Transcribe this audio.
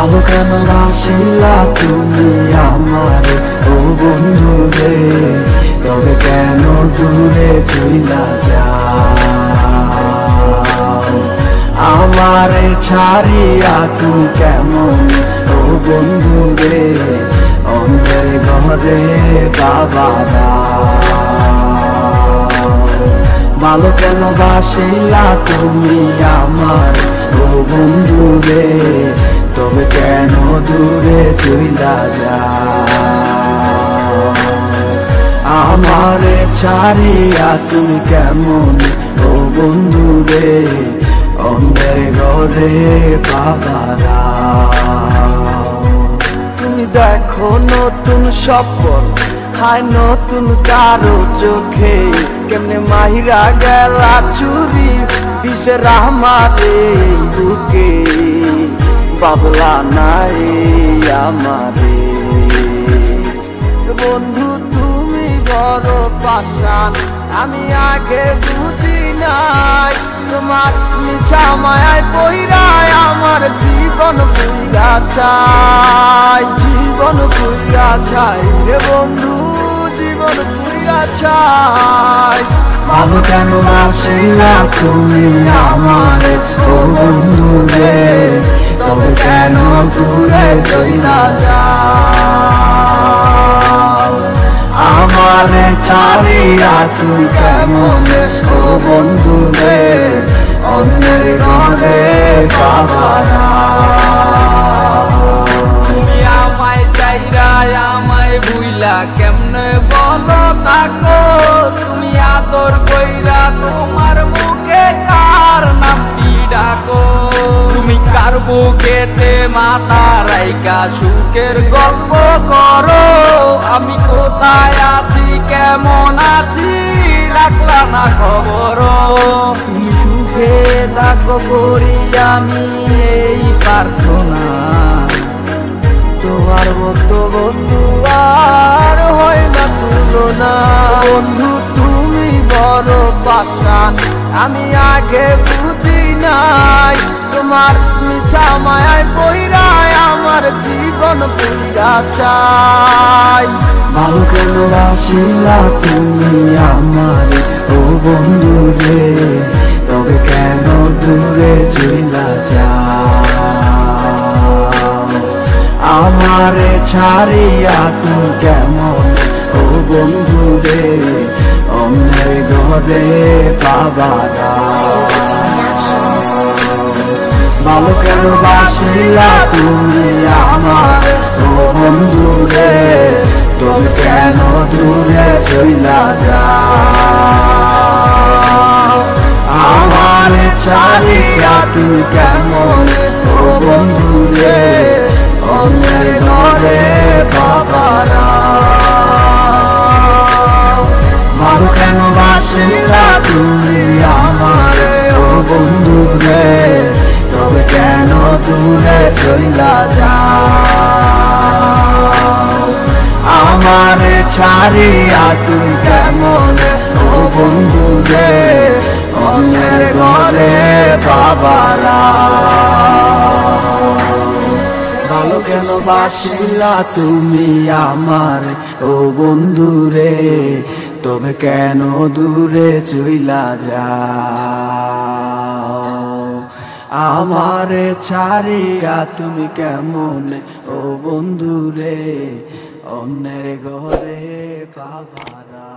ভালো কেন বাসিলা তুমি আমারে ও বন্ধু রে, তবে কেন দূরে চইলা যাও? আমারে ছাড়িয়া তুমি কেমন ও বন্ধু রে, অন্ধের ঘরে বাবারা। ভালো কেন বাসিলা তুমি আমার ও বন্ধু রে, তবে কেন দূরে চইলা যাও? আমারে ছাড়িয়া তুমি কেমন ও বন্ধু রে, অন্ধের ঘরে বাবারা। তুমি দেখো নতুন স্বপ্ন হায় নতুন কারো চোখে, কেমনে মাহিরা গেলা চুরি বিষের আমারে বুকে, বাবলা নাই আমারে। বন্ধু তুমি বড় পাষাণ, আমি আগে বুঝি নাই, তোমার মিছা মায়ায় পইরায় আমার জীবন পুইরা চাই, জীবন পুইরা চাই রে বন্ধু, জীবন পুইরা চাই। ভালো কেন বাসিলা তুমি আমারে ও বন্ধু রে, তবে কেন দূরে চইলা যাও? আমারে ছাড়িয়া তুমি কেমন ও বন্ধু রে, অন্যের ঘরে বাবারা। তুমি আমায় চাইরা আমায় ভুইলা কেমনে বলো তাকো, তুমি আদর কইরা তোমার মুখে কার নামটি ডাকো? তুমি কার বুকেতে মাথা রাইকা সুখের গল্প করো, আমি কোথায় আছি কেমন আছি রাখলা না খবর? তুমি সুখে থাকো করি আমি এই প্রার্থনা, তোমার মতো বন্ধু আর হয় না তুলনা। বন্ধু তুমি বড় পাষাণ, আমি আগে বুঝি নাই, তোমার মিছা মায়ায় পইরায় আমার জীবন পুইরা চাই। ভালো কেন বাসিলা তুমি আমার ও বন্ধু রে, তবে কেন দূরে চইলা যাও? আমারে ছাড়িয়া তুমি কেমন ও বন্ধু রে, অন্যের ঘরে বাবারা। ভালো কেন বাসিলা তুমি আমার ও বন্ধু রে, তবে কেন দূরে চইলা যাও? আমারে ছাড়িয়া তুমি কেমন ও বন্ধু রে, অন্যের ঘরে বাবারা। ভালো কেন বাসিলা তুমি আমার ও বন্ধু রে, তবে কেন দূরে চইলা যাও? আমারে ছাড়িয়া তুমি কেমন ও বন্ধু রে, অন্যের ঘরে বাবারা। ভালো কেন বাসিলা তুমি আমার ও বন্ধু রে, তবে কেন দূরে চইলা যাও? আমারে ছাড়িয়া তুমি কেমন ও বন্ধু রে, অন্যের ঘরে বাবারা।